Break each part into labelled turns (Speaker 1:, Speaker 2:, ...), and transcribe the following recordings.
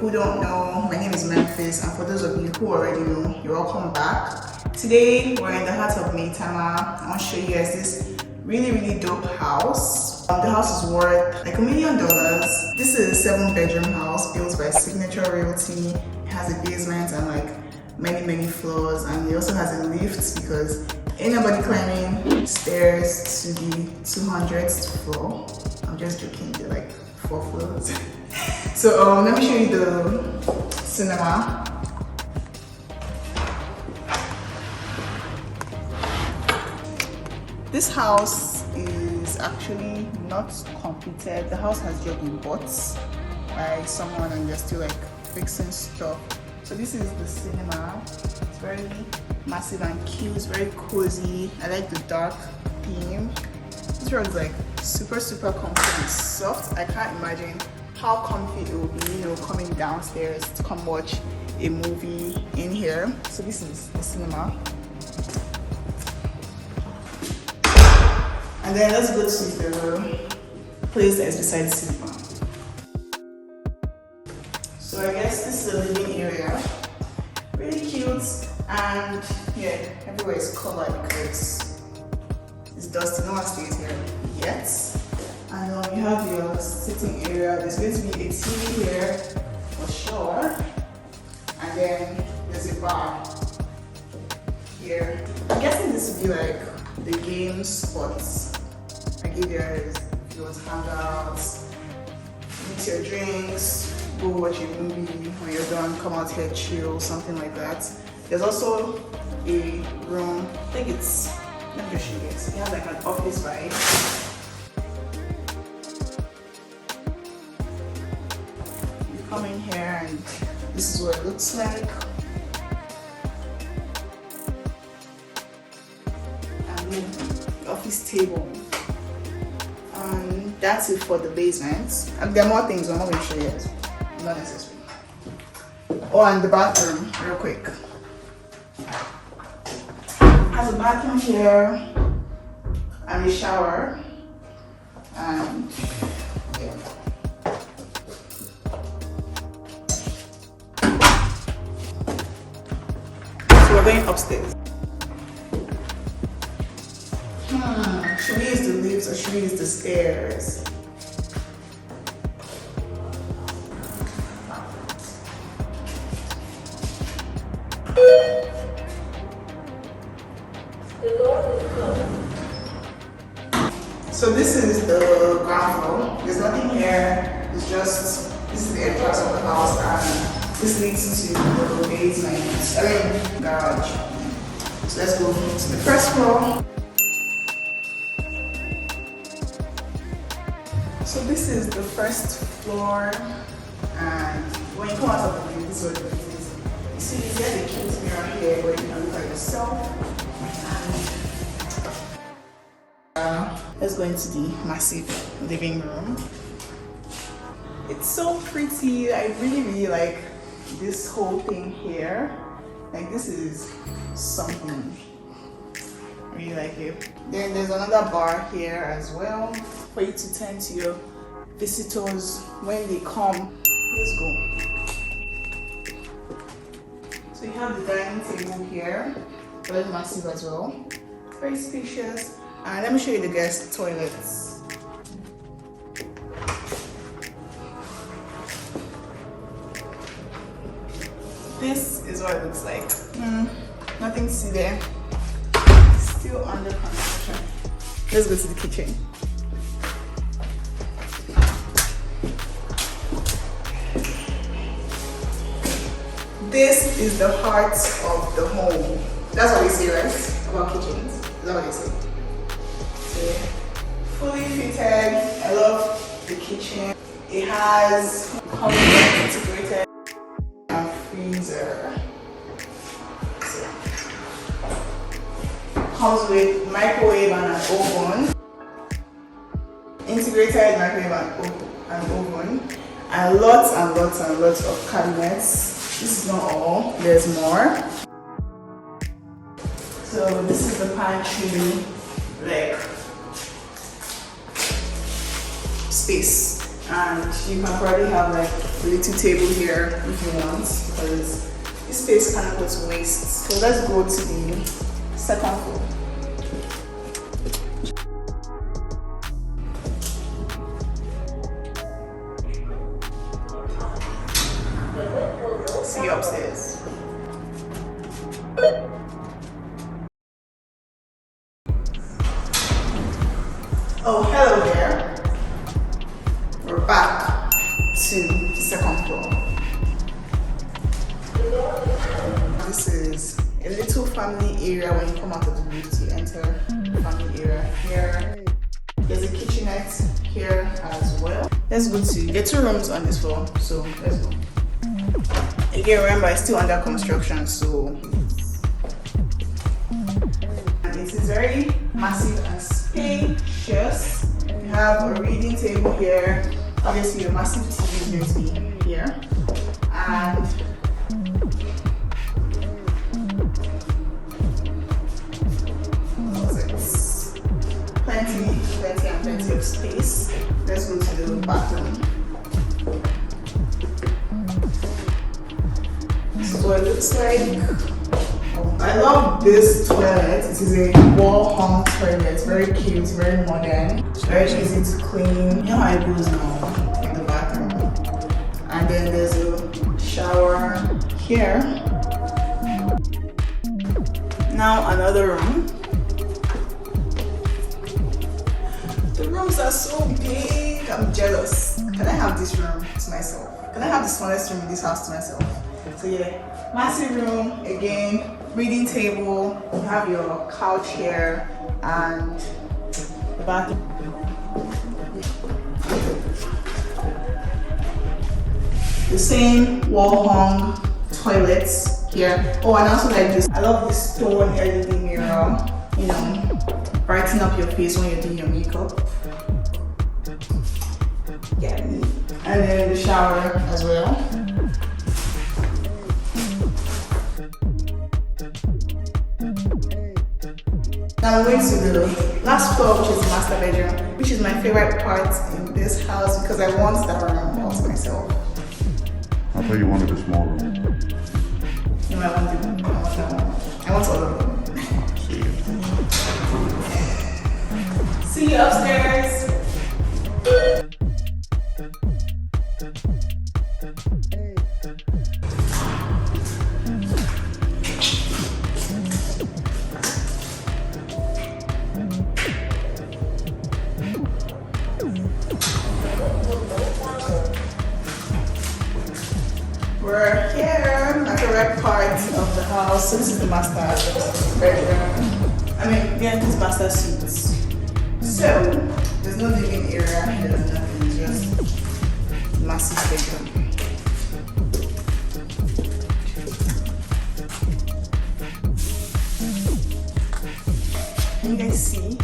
Speaker 1: who don't know, my name is Memphis, and for those of you who already know, you're welcome back. Today we're in the heart of Maitama. I want to show you guys this really dope house. The house is worth like $1 million. This is a 7-bedroom house built by Signature Realty. It has a basement and like many floors, and it also has a lift because ain't nobody climbing stairs to the 200th floor. I'm just joking, they're like 4 floors. So let me show you the cinema. This house is actually not completed. The house has just been bought by someone and they're still like fixing stuff. So this is the cinema. It's very massive and cute. It's very cozy. I like the dark theme. This rug is like super comfy and soft. I can't imagine how comfy it will be, you know, coming downstairs to come watch a movie in here. So this is the cinema. And then let's go to the place that is beside the cinema. So I guess this is the living area. Really cute, and yeah, everywhere is covered because it's dusty. No one stays here yet. And you have your sitting area. There's going to be a TV here for sure. And then there's a bar here. I'm guessing this would be like the game spots. Like if you want to hang out, eat your drinks, go watch a movie. When you're done, come out here, chill, something like that. There's also a room. I think it's, let me just show you guys. It has like an office vibe. Come in here and this is what it looks like. And then the office table. And that's it for the basement. And there are more things I'm not going to show you guys. Not necessary. Oh, and the bathroom, real quick. Has a bathroom here and a shower. And yeah. We're going upstairs. Should we use the lifts or should we use the stairs? So this is the ground floor. There's nothing here. It's just, this is the entrance of the house and this leads to the basement, garage. So let's go to the first floor. So this is the first floor, and when you come out of the room, this is what it is. You see, you get the cute mirror here where you can look at yourself. Let's go into the massive living room. It's so pretty. I really like this whole thing here. Like this is something. I really like it. Then there's another bar here as well for you to tend to your visitors when they come. Let's go. So you have the dining table here, very massive as well, very spacious. And let me show you the guest toilets. This is what it looks like. Nothing to see there. Still under construction. Let's go to the kitchen. This is the heart of the home. That's what we say, right? About kitchens. Is that what they say? So, fully fitted. I love the kitchen. It has integrated freezer. So, comes with microwave and an oven. Integrated microwave and oven. And lots of cabinets. This is not all, there's more. So this is the pantry, like space. And you can probably have like a little table here if you want, because this space cannot go to waste. So let's go to the second floor. See you upstairs. Oh, hello there. We're back to the second floor. This is a little family area. When you come out of the lift, you enter the family area here. There's a kitchenette here as well. Let's go to, there are 2 rooms on this floor, so let's go. Again, remember, it's still under construction, so and it is very massive and spacious. You have a reading table here. Obviously, a massive TV is going to be here, and plenty of space. Let's go to the bathroom. This is what it looks like. I love this toilet. It is a wall-hung toilet. Very cute, very modern. Very easy to clean. You know how it goes now in the bathroom. And then there's a shower here. Now another room. The rooms are so big. I'm jealous. Can I have this room to myself? Can I have the smallest room in this house to myself? So yeah, massive room again. Reading table. You have your couch here and the bathroom. The same wall-hung toilets here. Oh, and also like this. I love this stone LED mirror. You know, brighten up your face when you're doing your makeup. Yeah. And then the shower as well. Now we're going to the last floor, which is the master bedroom, which is my favorite part in this house because I want that room all to myself.
Speaker 2: I thought you wanted a small room.
Speaker 1: No, I want that one. I want all of them. See you upstairs. We're here, my favorite part of the house. So this is the master bedroom. Yeah, this is master suite. So there's no living area, there's nothing, just massive bedroom. Can you guys see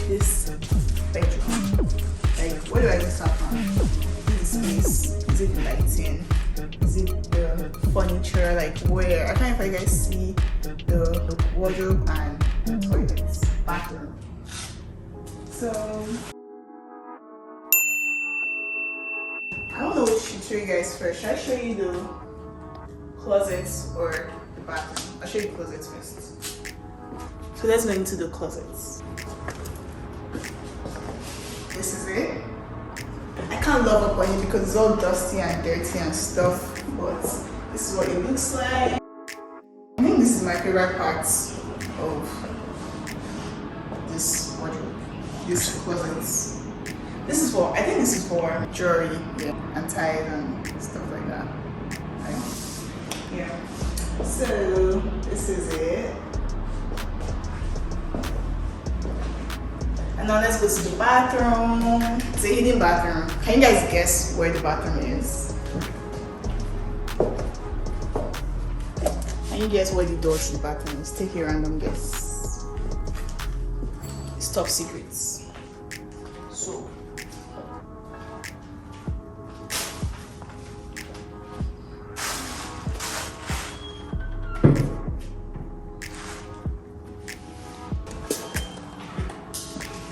Speaker 1: this bedroom? Like, where do I just start from? Is it space? Is it lighting? Is it the furniture? Like where? I can't know if you guys see the wardrobe and the toilets, bathroom. So I don't know which should show you guys first. Should I show you the closets or the bathroom? I'll show you the closets first. So let's go into the closets. This is it. I can't love up on it because it's all dusty and dirty and stuff, but this is what it looks like. I think this is my favorite part of this wardrobe, this closet. This is for, I think this is for jewelry, yeah, and ties and stuff like that. Right? Yeah. So this is it. And now let's go to the bathroom. It's a hidden bathroom. Can you guys guess where the bathroom is? Can you guess where the door to the bathroom is? Take a random guess. It's top secrets. So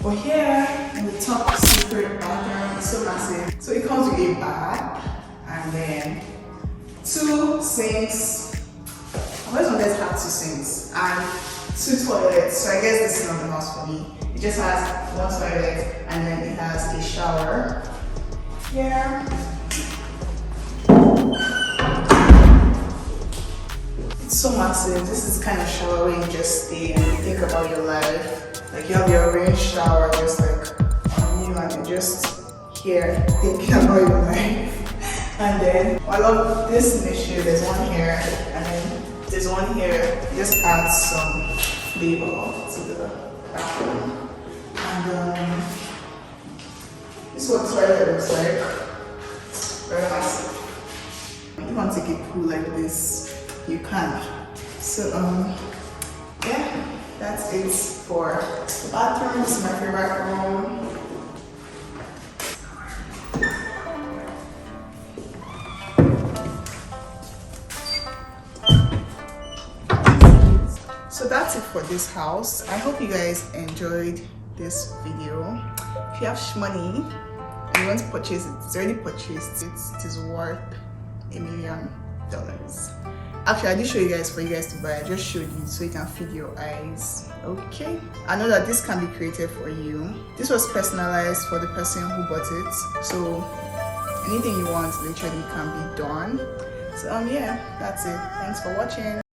Speaker 1: we're here in the top secret bathroom. It's so massive. So it comes with a bath and then 2 sinks. Most of them have 2 sinks and 2 toilets. So I guess this is not the house for me. It just has 1 toilet and then it has a shower. Yeah. It's so massive. This is kind of shower where you just stay and you think about your life. Like you have your rain shower just like on you and you're just here thinking about your life. And then I love this issue. There's one here and then there's one here. It just adds some flavor to the bathroom. And this is what toilet looks like. Very massive. If you want to take a pool like this, you can. So yeah, that's it for the bathroom. This is my favorite room. So that's it for this house. I hope you guys enjoyed this video. If you have money and you want to purchase it, it's already purchased. It is worth $1 million. Actually, I did show you guys for you guys to buy. I just showed you so you can feed your eyes. Okay. I know that this can be created for you. This was personalized for the person who bought it. So anything you want literally can be done. So yeah, that's it. Thanks for watching.